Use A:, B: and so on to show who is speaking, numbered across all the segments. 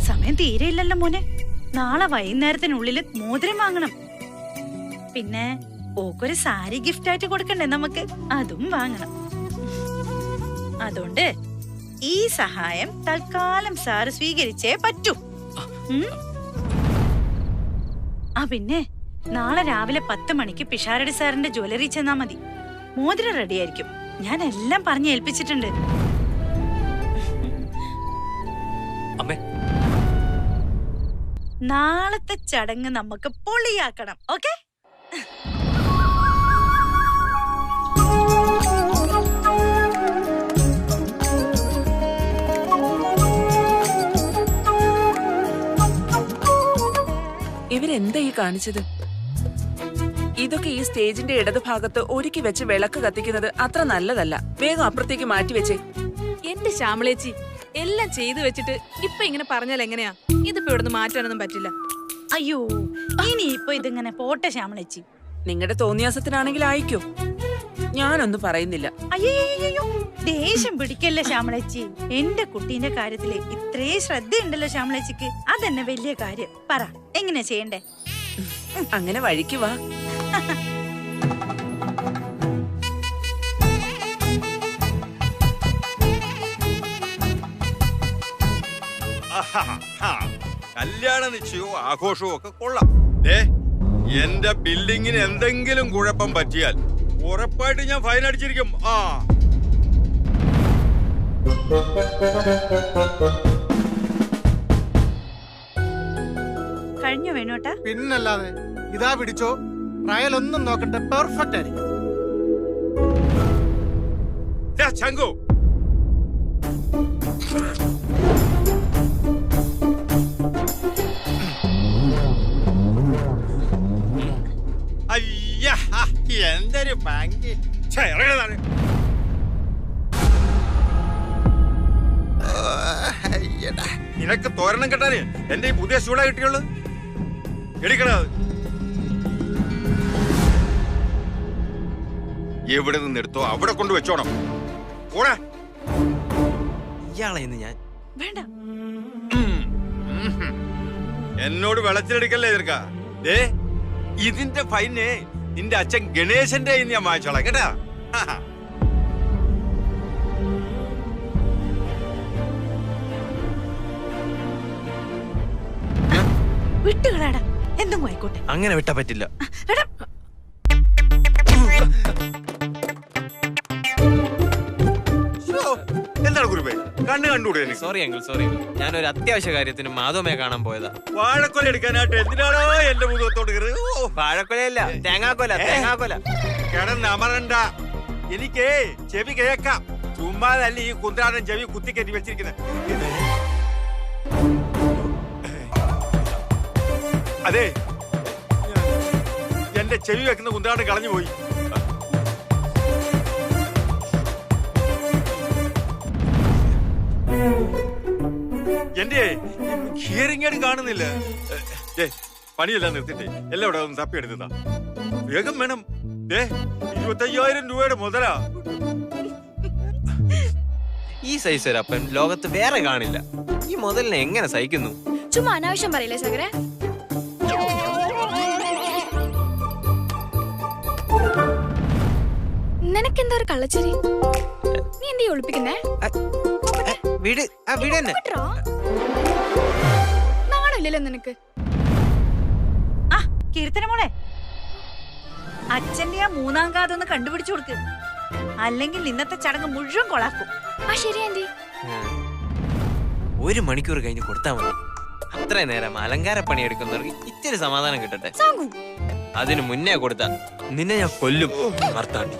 A: സമയം തീരെയില്ലല്ലോ മോനെ. നാളെ വൈകുന്നേരത്തിനുള്ളില് മോതിരം വാങ്ങണം. പിന്നെ ഓക്കൊരു സാരി ഗിഫ്റ്റ് ആയിട്ട് കൊടുക്കണ്ടേ നമുക്ക്, അതും വാങ്ങണം. അതുകൊണ്ട് ഈ സഹായം തൽക്കാലം സാറ് സ്വീകരിച്ചേ പറ്റൂ. പിന്നെ നാളെ രാവിലെ 10 മണിക്ക് പിഷാരടി സാറിന്റെ ജ്വല്ലറി ചെന്നാ മതി. മോതിരം റെഡി ആയിരിക്കും. ഞാൻ എല്ലാം പറഞ്ഞു ഏൽപ്പിച്ചിട്ടുണ്ട്. നാളത്തെ ചടങ്ങ് നമുക്ക് പൊളിയാക്കണം. ഓക്കെ?
B: ഇവരെന്താ ഈ കാണിച്ചത്? ഇതൊക്കെ ഈ സ്റ്റേജിന്റെ ഇടതുഭാഗത്ത് ഒരുക്കി വെച്ച് വിളക്ക് കത്തിക്കുന്നത് അത്ര നല്ലതല്ല. വേഗം അപ്പുറത്തേക്ക് മാറ്റി വെച്ചേ.
C: എന്റെ ശ്യാമളേച്ചി, എല്ലാം ചെയ്തു വെച്ചിട്ട് ഇപ്പൊ ഇങ്ങനെ പറഞ്ഞാൽ എങ്ങനെയാ? ഇതിപ്പോ ഇവിടുന്ന് മാറ്റാനൊന്നും പറ്റില്ല.
A: അയ്യോ, ഇനിയിപ്പൊ ഇതിങ്ങനെ പോട്ടെ ശ്യാമളേച്ചി.
B: നിങ്ങളുടെ തോന്നിയാസത്തിനാണെങ്കിൽ അയക്കോ, ഞാനൊന്നും പറയുന്നില്ല.
A: അയ്യോ, ദേഷ്യം പിടിക്കല്ലേ ശ്യാമളേച്ചി. എന്റെ കുട്ടീന്റെ കാര്യത്തില് ഇത്രേ ശ്രദ്ധയുണ്ടല്ലോ ശ്യാമളേച്ചിക്ക്. അതെന്നെ വലിയ കാര്യം. പറ, എങ്ങനെ ചെയ്യണ്ടേ?
B: അങ്ങനെ വഴിക്ക് വാ.
D: കല്യാണ നിശ്ചയവും ആഘോഷവും ഒക്കെ കൊള്ളാം. എന്റെ ബിൽഡിങ്ങിന് എന്തെങ്കിലും കുഴപ്പം പറ്റിയാൽ ഉറപ്പായിട്ട് ഞാൻ ഫൈൻ അടിച്ചിരിക്കും.
A: കഴിഞ്ഞു വേണോട്ടാ?
E: പിന്നല്ലാതെ. ഇതാ പിടിച്ചോ, ട്രയൽ ഒന്നും നോക്കണ്ട, പെർഫെക്റ്റ് ആയിരിക്കും.
D: ചങ്കു, എന്തൊരു ഭംഗി. നിനക്ക് തോരണം കെട്ടാന് എന്റെ ഈ പുതിയ സ്റ്റൂളാ കിട്ടിയുള്ളു. എടുക്കണത് എവിടെ നിന്ന് എടുത്തോ അവിടെ കൊണ്ട് വെച്ചോണം. ഓടാ.
F: ഇയാളെ ഞാൻ
A: വേണ്ട.
D: എന്നോട് വെളച്ചിലെടുക്കല്ലേ എതിർക്ക. ഇതിന്റെ ഫൈന് നിന്റെ അച്ഛൻ ഗണേശന്റെ ഞാൻ വാങ്ങിച്ചോളാം കേട്ടാ.
A: വിട്ടുകളാടാ, എന്തും ആയിക്കോട്ടെ.
F: അങ്ങനെ വിട്ടാ പറ്റില്ല.
D: എന്താണ് കുരുപേ, കണ്ണ് കണ്ടുകൂടെ?
F: Sorry uncle, sorry. ഞാനൊരു അത്യാവശ്യ കാര്യത്തിന് മാധവമേ കാണാൻ പോയതാ.
D: വാഴക്കൊല എടുക്കാനായിട്ട് എന്തിനാണോ എന്റെ മുഖത്തോട്ട് കയറി?
F: വാഴക്കൊലയല്ല, തേങ്ങാക്കൊല. തേങ്ങാക്കൊല
D: കിടന്നമരണ്ട. എനിക്ക് ചെവി കേൾക്കാം. ചുമ്മാതല്ല ഈ കുന്ത്രാടൻ ചെവി കുത്തിക്കറ്റി വെച്ചിരിക്കുന്നത്. അതെ, എന്റെ ചെവി വെക്കുന്ന കുന്ത്രാടൻ കളഞ്ഞു പോയി. എന്റെ ഹിയറിംഗ് എയ്ഡ് കാണുന്നില്ല. പണിയെല്ലാം നിർത്തിട്ടെ എല്ലാം ഇവിടെ ഒന്ന് തപ്പിയെടുത്തതാ. വേഗം വേണം. 25,000 രൂപയുടെ മുതലാ.
F: ഈ സൈസ് ഒരപ്പൻ ലോകത്ത് വേറെ കാണില്ല. ഈ മുതലിനെ എങ്ങനെ സഹിക്കുന്നു?
G: ചുമ്മാ അനാവശ്യം പറയില്ലേ സകരെ. നിനക്കെന്താ ഒരു കള്ളച്ചിരി? നീ എന്ത് ഒളിപ്പിക്കുന്നേ? നാണില്ലല്ലോ നിനക്ക്.
A: കീർത്തന മോളെ, അച്ഛന്റെ ആ 3-ാം കാതൊന്ന് കണ്ടുപിടിച്ചു കൊടുക്ക്. അല്ലെങ്കിൽ ഇന്നത്തെ ചടങ്ങ് മുഴുവൻ കൊളാക്കും.
G: ശരി ആന്റി.
F: 1 മണിക്കൂർ കഴിഞ്ഞ് കൊടുത്താ മതി. അത്രയും നേരം അലങ്കാരപ്പണി എടുക്കുന്നവർക്ക് ഇത്തിരി സമാധാനം കിട്ടട്ടെ. അതിന് മുന്നേ കൊടുത്ത നിന്നെ ഞാൻ കൊല്ലും. മർത്താണ്ടി.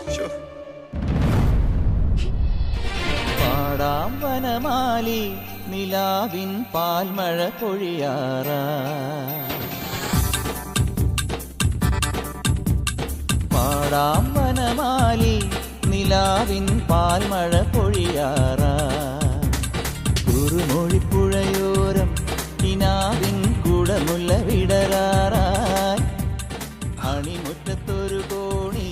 H: പാടാം വനമാലി നിലാവിൻ പാൽമഴ പൊഴിയാറാ. പാടാം വനമാലി നിലാവിൻ പാൽമഴ പൊഴിയാറാ. കുറുമൊഴിപ്പുഴയോരം കിനാവിൻ കുടമുല്ല വിടരാറായി. അണിമുറ്റത്തൊരു കോണി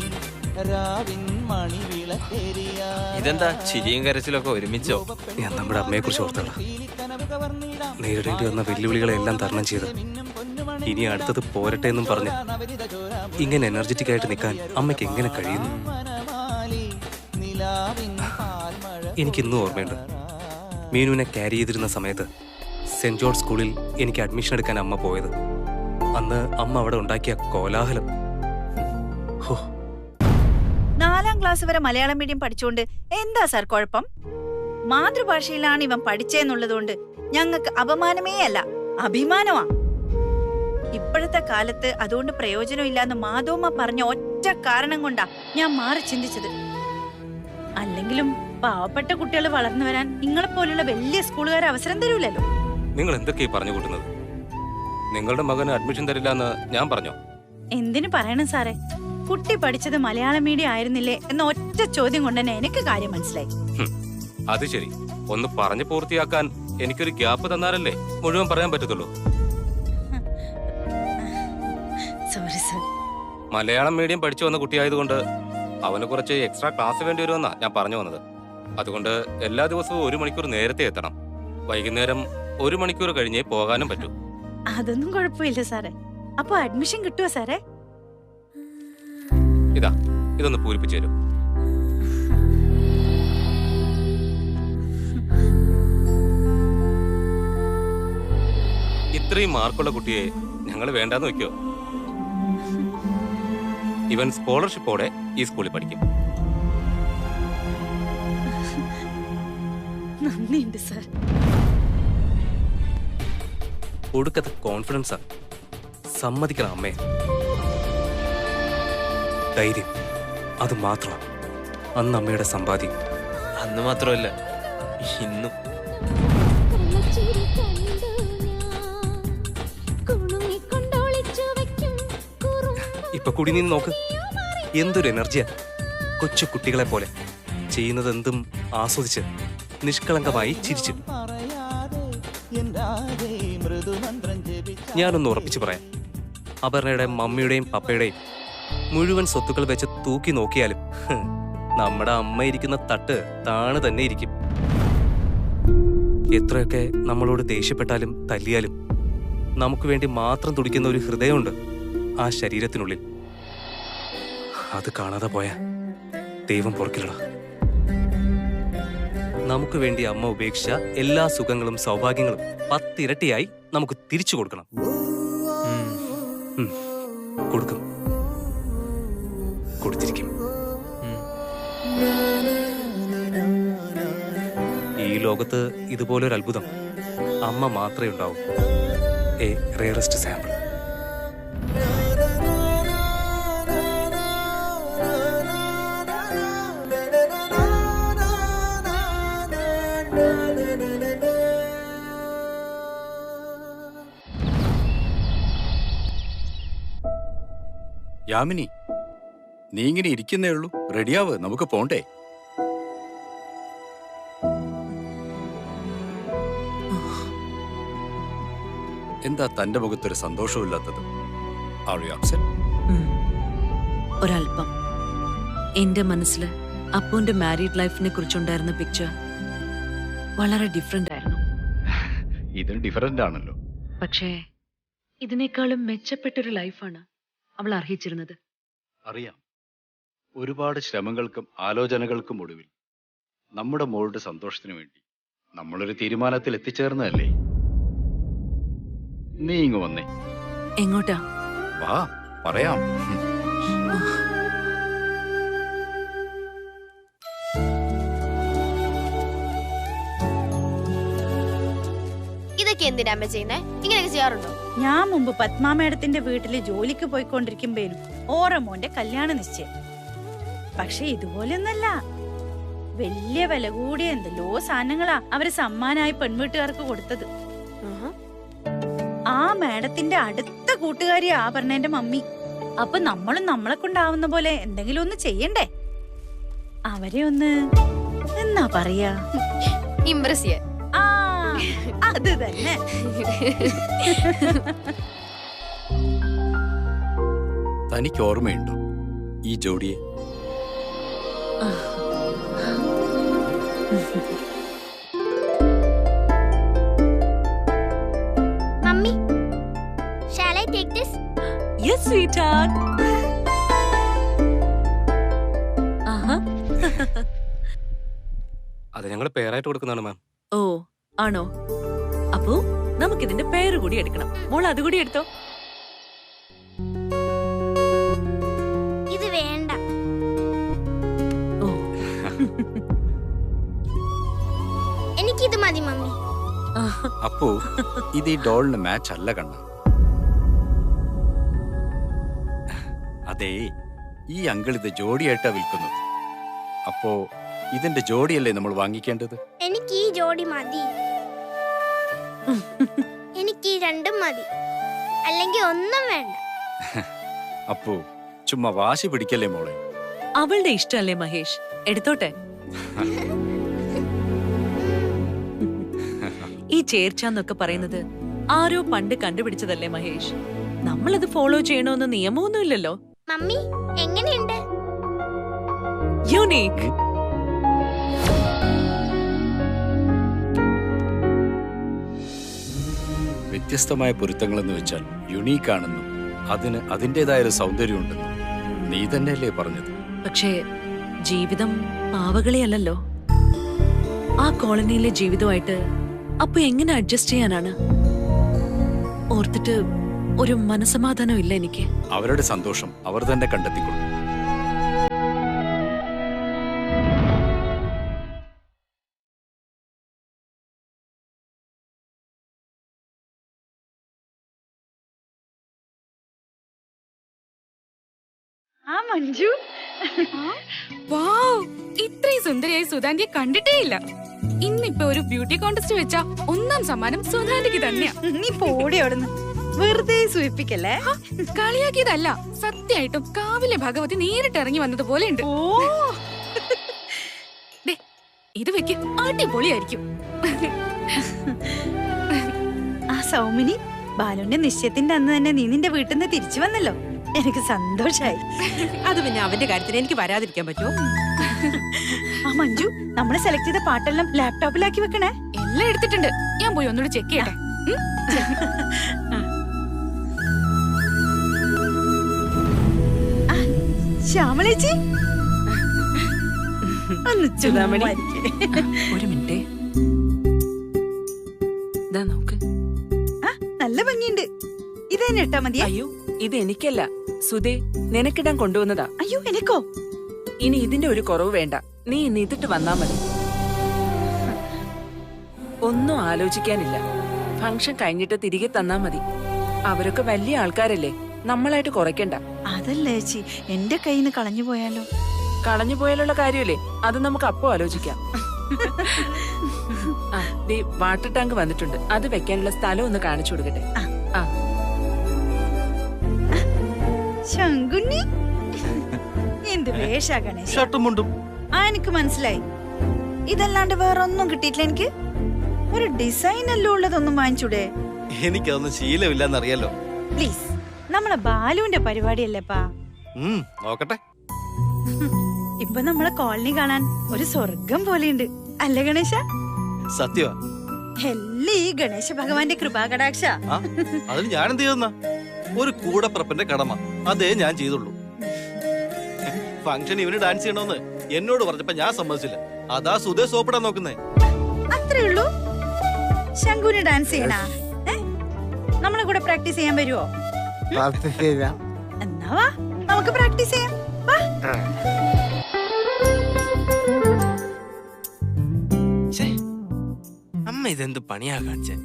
H: രാവിൻ മണിവിളക്കേറിയ
F: ഇതെന്താ ചിരിയും കരച്ചിലൊക്കെ ഒരുമിച്ചോ?
I: ഞാൻ നമ്മുടെ അമ്മയെ കുറിച്ച് ഓർത്തല്ല. നേരിടേണ്ടി വന്ന വെല്ലുവിളികളെല്ലാം തരണം ചെയ്ത് ഇനി അടുത്തത് പോരട്ടെ എന്നും പറഞ്ഞ് ഇങ്ങനെ എനർജറ്റിക് ആയിട്ട് നിൽക്കാൻ അമ്മയ്ക്ക് എങ്ങനെ കഴിയുന്നു? എനിക്കിന്നും ഓർമ്മയുണ്ട്, മീനുവിനെ ക്യാരി ചെയ്തിരുന്ന സമയത്ത് സെന്റ് ജോർജ് സ്കൂളിൽ എനിക്ക് അഡ്മിഷൻ എടുക്കാൻ അമ്മ പോയത്. അന്ന് അമ്മ അവിടെ ഉണ്ടാക്കിയ കോലാഹലം.
A: 4ാം ക്ലാസ് വരെ മലയാളം മീഡിയം പഠിച്ചുകൊണ്ട് എന്താ സാർ കുഴപ്പം? മാതൃഭാഷയിലാണ് ഇവൻ പഠിച്ചെന്നുള്ളതുകൊണ്ട് ഞങ്ങൾക്ക് അപമാനമേ അല്ല, അഭിമാനമാ. ഇപ്പോഴത്തെ കാലത്ത് അതുകൊണ്ട് പ്രയോജനമില്ലാന്ന് മാധവമ്മ പറഞ്ഞ ഒറ്റ കാരണം കൊണ്ടാ ഞാൻ മാറി ചിന്തിച്ചത്. അല്ലെങ്കിലും പാവപ്പെട്ട കുട്ടികൾ വളർന്നു വരാൻ നിങ്ങളെപ്പോലുള്ള വലിയ സ്കൂളുകാർ അവസരം തരൂലല്ലോ.
I: നിങ്ങൾ എന്തൊക്കെയാ പറഞ്ഞു കൂട്ടുന്നത്? നിങ്ങളുടെ മകന് അഡ്മിഷൻ തരില്ല എന്ന് ഞാൻ പറഞ്ഞോ?
A: എന്തിനു പറയണം സാറേ, കുട്ടി പഠിച്ചത് മലയാളം മീഡിയം ആയിരുന്നില്ലേ എന്ന ഒറ്റ ചോദ്യം കൊണ്ട് തന്നെ എനിക്ക് കാര്യം മനസ്സിലായി.
I: അത് ശരി, ഒന്ന് പറഞ്ഞു പൂർത്തിയാക്കാൻ എനിക്കൊരു ഗ്യാപ്പ് തന്നാലല്ലേ മുഴുവൻ പറയാൻ പറ്റത്തുള്ളൂ.
A: Sorry sir.
I: മലയാളം മീഡിയം പഠിച്ചു വന്ന കുട്ടിയായതുകൊണ്ട് അവന് കുറച്ച് എക്സ്ട്രാ ക്ലാസ് വേണ്ടി വരുമെന്നാ ഞാൻ പറഞ്ഞു വന്നത്. അതുകൊണ്ട് എല്ലാ ദിവസവും 1 മണിക്കൂർ നേരത്തെ എത്തണം. വൈകുന്നേരം 1 മണിക്കൂർ കഴിഞ്ഞേ പോകാനും പറ്റൂ.
A: അതൊന്നും കുഴപ്പമില്ല സാറേ. അപ്പൊ അഡ്മിഷൻ കിട്ടുമോ സാറേ?
I: ഇതൊന്ന് പൂരിപ്പിച്ചു തരൂ. ഇത്രയും മാർക്കുള്ള കുട്ടിയെ ഞങ്ങൾ വേണ്ടാന്ന് വെക്കോ? ഇവൻ സ്കോളർഷിപ്പോടെ ഈ സ്കൂളിൽ പഠിക്കും.
A: നന്ദിയുണ്ട് സാർ.
I: ഒടുക്കത്തെ കോൺഫിഡൻസാ. സമ്മതിക്കണം അമ്മേ. ധൈര്യം, അത് മാത്രം അന്ന് അമ്മയുടെ സമ്പാദ്യം.
F: അന്ന് മാത്രമല്ല, ഇന്നും.
I: ഇപ്പൊ കൂടി നീ നോക്ക്, എന്തൊരു എനർജിയാ. കൊച്ചു കുട്ടികളെ പോലെ ചെയ്യുന്നതെന്തും ആസ്വദിച്ച് നിഷ്കളങ്കമായി ചിരിച്ചു. ഞാനൊന്ന് ഉറപ്പിച്ചു പറയാം, അപർണയുടെ മമ്മിയുടെയും പപ്പയുടെയും മുഴുവൻ സ്വത്തുക്കൾ വെച്ച് തൂക്കി നോക്കിയാലും നമ്മുടെ അമ്മ ഇരിക്കുന്ന തട്ട് താണ് തന്നെ ഇരിക്കും. എത്രയൊക്കെ നമ്മളോട് ദേഷ്യപ്പെട്ടാലും തല്ലിയാലും നമുക്ക് വേണ്ടി മാത്രം തുടിക്കുന്ന ഒരു ഹൃദയമുണ്ട് ആ ശരീരത്തിനുള്ളിൽ. അത് കാണാതെ പോയാ ദൈവം പൊറുക്കില്ലടാ. നമുക്ക് വേണ്ടി അമ്മ ഉപേക്ഷിച്ച എല്ലാ സുഖങ്ങളും സൗഭാഗ്യങ്ങളും 10 ഇരട്ടിയായി നമുക്ക് തിരിച്ചു കൊടുക്കണം. കൊടുക്കും, കൊടുത്തിരിക്കും. ഈ ലോകത്ത് ഇതുപോലൊരു അത്ഭുതം അമ്മ മാത്രമേ ഉണ്ടാവൂ. A rarest sample.
J: യാമിനി, നീ ഇങ്ങനെ ഇരിക്കുന്നേ ഉള്ളൂ. റെഡിയാവ്, നമുക്ക് പോണ്ടേ? എന്താ തന്റെ മുഖത്തൊരു സന്തോഷമില്ലാത്തത്?
K: ഒരല്പം. എന്റെ മനസ്സിൽ അപ്പുവിന്റെ മാരീഡ് ലൈഫിനെ കുറിച്ചുണ്ടായിരുന്ന പിക്ചർ വളരെ ഡിഫറെന്റ് ആയിരുന്നു.
J: ഇതിന് ഡിഫറെന്റ് ആണല്ലോ.
K: പക്ഷേ ഇതിനേക്കാളും മെച്ചപ്പെട്ടൊരു ലൈഫാണ് അവൾ അർഹിച്ചിരുന്നത്.
J: അറിയാം, ഒരുപാട് ശ്രമങ്ങൾക്കും ആലോചനകൾക്കും ഒടുവിൽ നമ്മുടെ മോളുടെ സന്തോഷത്തിനു വേണ്ടി നമ്മളൊരു തീരുമാനത്തിൽ എത്തിച്ചേർന്നതല്ലേ. നീ ഇങ്ങ് വന്നേ.
K: എങ്ങോട്ടാ?
J: വാ, പറയാം.
G: ഇതൊക്കെ എന്തിനാ അമ്മ ചെയ്യുന്നേ? ഇങ്ങനെയൊക്കെ ചെയ്യാറുണ്ടോ?
A: ഞാൻ മുമ്പ് പത്മാ മേഡത്തിന്റെ വീട്ടില് ജോലിക്ക് പോയിക്കൊണ്ടിരിക്കുമ്പേനും ഓറമോന്റെ കല്യാണ നിശ്ചയം. പക്ഷെ ഇതുപോലെയൊന്നല്ല. വലിയ വില കൂടിയ എന്തെല്ലോ സാധനങ്ങളാ അവര് സമ്മാനായി പെൺവീട്ടുകാർക്ക് കൊടുത്തത്. ആ മേഡത്തിന്റെ അടുത്ത കൂട്ടുകാരി ആഭരണന്റെ മമ്മി. അപ്പൊ നമ്മളും നമ്മളെ കൊണ്ടാവുന്ന പോലെ എന്തെങ്കിലും ഒന്ന് ചെയ്യണ്ടേ? അവരെ ഒന്ന് എന്നാ പറയാ,
G: ഇംപ്രസ് ചെയ്യാൻ.
A: ആ, അത് തന്നെ.
J: തനിക്ക് ഓർമ്മയുണ്ടോ ഈ ജോഡിയെ?
L: Mummy, shall I take this?
K: Yes, sweetheart.
I: അത് ഞങ്ങൾ പേരായിട്ട് കൊടുക്കുന്നതാണ് മാം.
K: ഓ ആണോ? അപ്പോ നമുക്കിതിന്റെ പേര് കൂടി എടുക്കണം. മോൾ അതുകൂടി എടുത്തോ.
L: ഇത് വേണ്ട. എനിക്കിത് മതി മമ്മി.
J: അപ്പോ ഇത് ഈ ഡോളിന് മാച്ച് അല്ല കണ്ണ. അതെ, ഈ അങ്കിൾ ഇത് ജോഡിയായിട്ടാ വിൽക്കുന്നത്. അപ്പോ ഇതിന്റെ ജോഡിയല്ലേ നമ്മൾ വാങ്ങിക്കേണ്ടത്?
L: എനിക്ക് ഈ ജോഡി മതി. എനിക്ക് ഈ രണ്ടും മതി, അല്ലെങ്കിൽ ഒന്നും വേണ്ട.
J: അപ്പോ ചുമ്മാ വാശി പിടിക്കല്ലേ മോളെ.
K: അവളുടെ ഇഷ്ടല്ലേ മഹേഷ്, എടുത്തോട്ടെ. ഈ ചേർച്ചാന്നൊക്കെ പറയുന്നത് ആരോ പണ്ട് കണ്ടുപിടിച്ചതല്ലേ മഹേഷ്. നമ്മളത് ഫോളോ ചെയ്യണമെന്ന് നിയമമൊന്നുമില്ലല്ലോ.
L: മമ്മി എങ്ങനെയുണ്ട്?
K: യൂണീക്ക്.
J: വ്യത്യസ്തമായ പൊരുത്തങ്ങളെന്ന് വെച്ചാൽ യുണീക്ക് ആണെന്നും അതിന് അതിൻ്റെതായ ഒരു സൗന്ദര്യമുണ്ടെന്നും നീ തന്നെയല്ലേ പറഞ്ഞത്?
K: പക്ഷേ ജീവിതം പാവകളിയല്ലല്ലോ. ആ കോളനിയിലെ ജീവിതമായിട്ട് അപ്പൊ എങ്ങനെ അഡ്ജസ്റ്റ് ചെയ്യാനാണ്? ഓർത്തിട്ട് ഒരു മനസമാധാനം ഇല്ല എനിക്ക്.
J: അവരുടെ സന്തോഷം അവർ തന്നെ കണ്ടെത്തിക്കൊള്ളും.
A: ആ മഞ്ജു,
C: വാവ്, ഇത്രയും സുന്ദരിയായി സുധാന്റിയെ കണ്ടിട്ടേ ഇല്ല. ഇന്നിപ്പോ ഒരു ബ്യൂട്ടി കോntest വെച്ചാ ഒന്നാം സമ്മാനം സുധാന്റിക്ക് തന്നെയാ.
A: നീ പോടി അവിടുന്ന്, വെറുതെ സൂചിപ്പിക്കല്ലേ.
C: കളിയാക്കിയതല്ല, സത്യമായിട്ടും കാവിലെ ഭഗവതി നേരിട്ട് ഇറങ്ങി വന്നതുപോലെ ഉണ്ട്. ഇത് വെക്ക്, അടിപൊളിയായിരിക്കും.
A: ആ സൗമിനി, ബാലുവിന്റെ നിശ്ചയത്തിന്റെ അന്ന് തന്നെ നീ നിന്റെ വീട്ടിൽ നിന്ന് തിരിച്ചു വന്നല്ലോ. എനിക്ക് സന്തോഷായി.
M: അത് പിന്നെ അവന്റെ കാര്യത്തിന് എനിക്ക് വരാതിരിക്കാൻ പറ്റുമോ?
A: ആ മഞ്ജു, നമ്മള് സെലക്ട് ചെയ്ത പാട്ടെല്ലാം ലാപ്ടോപ്പിലാക്കി വെക്കണേ.
C: എല്ലാം എടുത്തിട്ടുണ്ട്, ഞാൻ പോയി ഒന്നുകൂടി ചെക്ക് ചെയ്യട്ടെ.
A: ശ്യാമളേച്ചി,
B: ഒരു മിനിറ്റ്. നോക്ക്,
A: നല്ല ഭംഗിയുണ്ട്. ഇതന്നെ ഇട്ടാ മതിയാ?
B: അയ്യോ, ഇത് എനിക്കല്ല, സുധേ, നിനക്കിടാൻ കൊണ്ടുവന്നതാ.
A: അയ്യോ, എനിക്കോ?
B: ഇനി ഇതിന്റെ ഒരു കുറവ് വേണ്ട, നീ ഇന്ന് ഇതിട്ട് വന്നാ മതി. ഒന്നും ആലോചിക്കാനില്ല. ഫംഗ്ഷൻ കഴിഞ്ഞിട്ട് തിരികെ തന്നാ മതി. അവരൊക്കെ വലിയ ആൾക്കാരല്ലേ, നമ്മളായിട്ട് കുറയ്ക്കണ്ട.
A: അതല്ലേ ചേച്ചി, എന്റെ കയ്യിൽ നിന്ന് കളഞ്ഞു പോയാലോ?
B: കളഞ്ഞു പോയാലുള്ള കാര്യമല്ലേ, അത് നമുക്ക് അപ്പോ ആലോചിക്കാം. വാട്ടർ ടാങ്ക് വന്നിട്ടുണ്ട്, അത് വെക്കാനുള്ള സ്ഥലം ഒന്ന് കാണിച്ചു കൊടുക്കട്ടെ.
A: ശങ്കുണ്ണി, എന്ത് വേഷാ ഗണേശ. എനിക്ക് മനസ്സിലായി. ഇതല്ലാണ്ട് വേറെ ഒന്നും കിട്ടിയിട്ടില്ല. എനിക്ക് ഒരു ഡിസൈൻ എല്ലാം ഉള്ളതൊന്നും വാങ്ങിച്ചൂടെ?
N: എനിക്കതൊന്നും ശീലമില്ലെന്നറിയാലോ.
A: പ്ലീസ്, നമ്മളെ ബാലുവിന്റെ പരിപാടിയല്ലേപ്പാ.
N: നോക്കട്ടെ.
A: ഇപ്പൊ നമ്മളെ കോളനി കാണാൻ ഒരു സ്വർഗം പോലെയുണ്ട് അല്ലേ ഗണേശ?
N: സത്യമാ.
A: എല്ലാം ഈ ഗണേശ ഭഗവാന്റെ കൃപാകടാക്ഷ.
N: അതിന് ഞാൻ എന്ത് ചെയ്യുന്ന? ഒരു കൂടപ്പറപ്പന്റെ കടമ അതേ ഞാൻ ചെയ്തുള്ളൂ. ഫംഗ്ഷൻ ഇവന് ഡാൻസ് ചെയ്യണമെന്ന് എന്നോട് പറഞ്ഞപ്പോ ഞാൻ സമ്മതിച്ചില്ല. അതാ സുധേ സോപ്പിടാൻ നോക്കുന്നേ.
A: അത്രേ ഉള്ളൂ. ശങ്കുന് ഡാൻസ് ചെയ്യണ? നമ്മളെ കൂടെ പ്രാക്ടീസ് ചെയ്യാൻ വരുമോ? എന്നാ വാ, നമുക്ക് പ്രാക്ടീസ് ചെയ്യാം.
F: അമ്മ ഇതെന്ത് പണിയാ കാണിച്ചേ?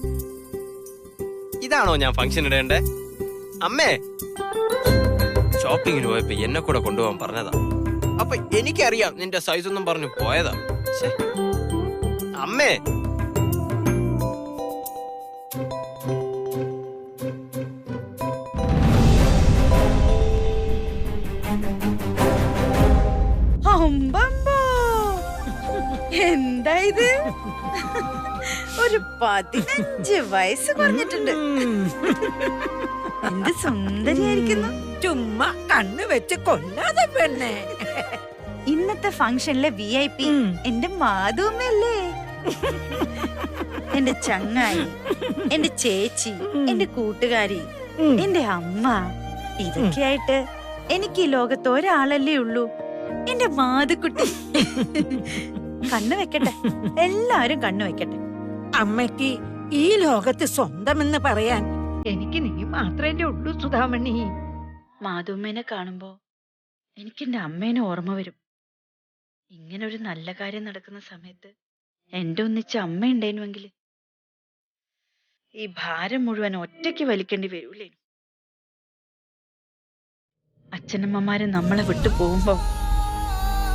F: ഇതാണോ ഞാൻ ഫംഗ്ഷൻ ഇടേണ്ടേ? അമ്മേ, ഷോപ്പിങ്ങിന് പോയപ്പോ എന്നെ കൂടെ കൊണ്ടുപോകാൻ പറഞ്ഞതാ. അപ്പൊ എനിക്കറിയാം നിന്റെ സൈസ് ഒന്നും പറഞ്ഞു പോയതാ. അമ്മേ,
A: എന്താ ഇത്? ഒരു 15 വയസ്സ് പറഞ്ഞിട്ടുണ്ട്. എന്ത് സുന്ദരിയായിരിക്കുന്നു.
M: ചുമ്മാ കണ്ണു വെച്ച് കൊല്ലാതെ പെണ്ണേ.
A: ഇന്നത്തെ ഫംഗ്ഷനിലെ VIP എന്റെ മാധുമ്മല്ലേ? എന്റെ ചങ്ങായി, എന്റെ ചേച്ചി, എന്റെ കൂട്ടുകാരി, എന്റെ അമ്മ, ഇതൊക്കെയായിട്ട് എനിക്ക് ഈ ലോകത്ത് ഒരാളല്ലേ ഉള്ളൂ, എന്റെ മാധുക്കുട്ടി. കണ്ണു വെക്കട്ടെ, എല്ലാരും കണ്ണു വെക്കട്ടെ.
O: അമ്മയ്ക്ക് ഈ ലോകത്ത് സ്വന്തമെന്ന് പറയാൻ എനിക്ക് നീ മാത്രമേ ഉള്ളൂ സുധാമണി.
A: മാധുമ്മേനെ കാണുമ്പോ എനിക്ക് എന്റെ അമ്മേനെ ഓർമ്മ വരും. ഇങ്ങനെ ഒരു നല്ല കാര്യം നടക്കുന്ന സമയത്ത് എന്റെ ഒന്നിച്ച അമ്മ ഉണ്ടേനുവെങ്കിൽ ഈ ഭാരം മുഴുവൻ ഒറ്റയ്ക്ക് വലിക്കേണ്ടി വരൂലേ. അച്ഛനമ്മമാര് നമ്മളെ വിട്ടു പോകുമ്പോ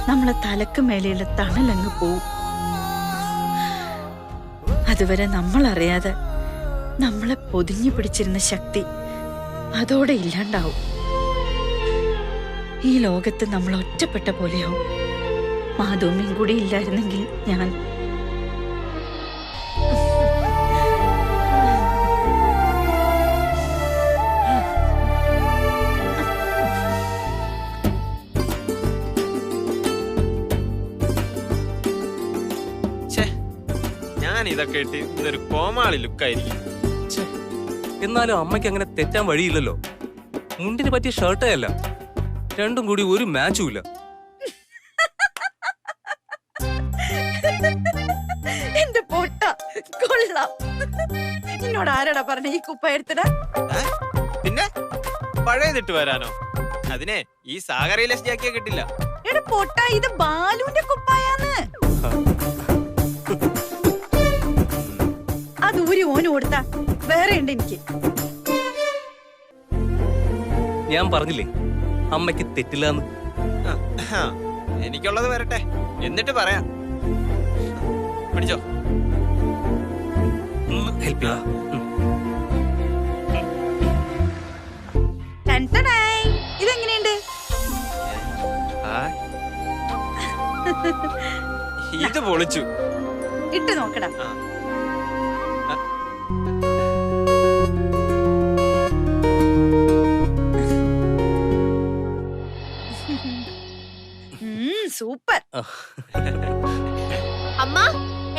A: നമ്മളെ തലക്ക് മേലെയുള്ള തണലങ്ങ് പോവും. അതുവരെ നമ്മളറിയാതെ നമ്മളെ പൊതിഞ്ഞു പിടിച്ചിരുന്ന ശക്തി അതോടെ ഇല്ലാണ്ടാവും. ഈ ലോകത്ത് നമ്മൾ ഒറ്റപ്പെട്ട പോലെയാവും. മാധുമ്മയും കൂടി ഇല്ലായിരുന്നെങ്കിൽ ഞാൻ
F: ഇതൊക്കെ ഇട്ട് ഇതൊരു കോമാളി ലുക്കായിരിക്കും.
I: എന്നാലും അമ്മയ്ക്ക് അങ്ങനെ തെറ്റാൻ വഴിയില്ലല്ലോ. മുണ്ടിന് പറ്റിയ ഷർട്ടേ അല്ല, രണ്ടും കൂടി ഒരു മാച്ചും ഇല്ല.
A: എന്റെ പൊട്ട കൊള്ളാം. എന്നോട് ആരാടാ പറഞ്ഞ ഈ കുപ്പ എടുത്തിട?
F: പിന്നെ പഴയതിട്ട് വരാനോ? അതിനെ ഈ സാഗരയിലെ ജാക്കിയെ കിട്ടില്ല.
A: എടാ പൊട്ട, ഇത് ബാലുവിന്റെ കുപ്പായാന്ന്. അത് ഊരി ഓന് കൊടുത്താ വേറെ ഉണ്ട് എനിക്ക്.
I: ഞാൻ പറഞ്ഞില്ലേ അമ്മയ്ക്ക് തെറ്റില്ലാന്ന്.
F: എനിക്കുള്ളത് വരട്ടെ, എന്നിട്ട് പറയാം. പിടിച്ചോ.
I: ഹെൽപ്പ് ചെയ്യാ.
A: ഇതെങ്ങനെയുണ്ട്?
F: ഇത് പൊളിച്ചു.
A: ഇട്ട് നോക്കടാ. സൂപ്പർ.
L: അമ്മ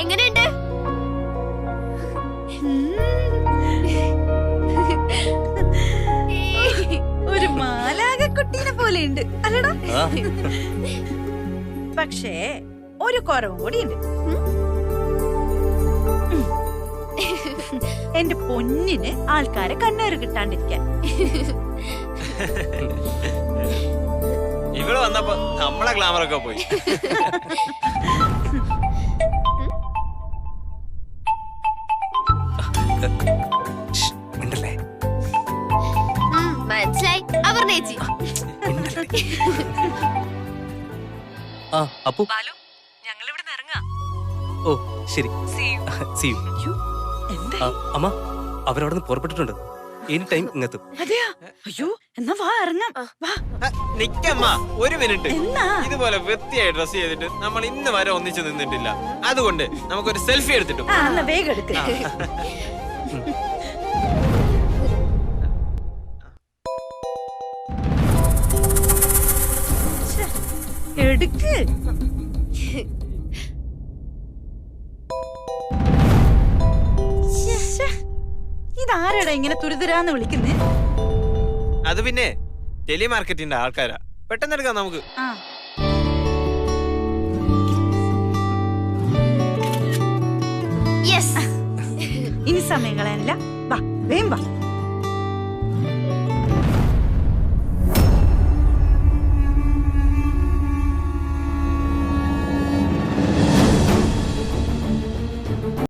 L: എങ്ങനെയുണ്ട്?
A: ഒരു മാലാക കുട്ടീനെ പോലെയുണ്ട് അല്ലടാ? പക്ഷേ ഒരു കുറവും കൂടിയുണ്ട്. എന്റെ പൊന്നിന് ആൾക്കാരെ കണ്ണേറ് കിട്ടാണ്ടിരിക്കാൻ.
F: ഇവിടെ വന്നപ്പോ നമ്മളെ ഗ്ലാമറൊക്കെ പോയി.
L: മനസ്സിലായി അവർ ചേച്ചി.
I: അപ്പു,
K: ഞങ്ങൾ ഇവിടെ ഇറങ്ങാം.
I: ഓ ശരി. അമ്മ, അവരവിടെ നിന്ന് പുറപ്പെട്ടിട്ടുണ്ട്. Any time ഇങ്ങെത്തും.
A: അതെയാ? അയ്യോ, എന്നാ വാ ഇറങ്ങാം.
F: നിക്കമ്മ, ഒരു മിനിറ്റ്. ഇതുപോലെ വൃത്തിയായി ഡ്രസ് ചെയ്തിട്ട് നമ്മൾ ഇന്ന് വരെ ഒന്നിച്ചു നിന്നിട്ടില്ല. അതുകൊണ്ട് നമുക്കൊരു സെൽഫി എടുത്തിട്ടു.
A: വേഗം എടുക്ക്. എടുക്ക്. ഇതാരടാ ഇങ്ങനെ തുരുതുരാന്ന് വിളിക്കുന്നേ?
F: അത് പിന്നെ ടെലിമാർക്കറ്റിന്റെ ആൾക്കാരാ. പെട്ടെന്ന് എടുക്കാം നമുക്ക്.
A: ഇനി സമയം കളയാനില്ല. വാ, വേഗം വാ.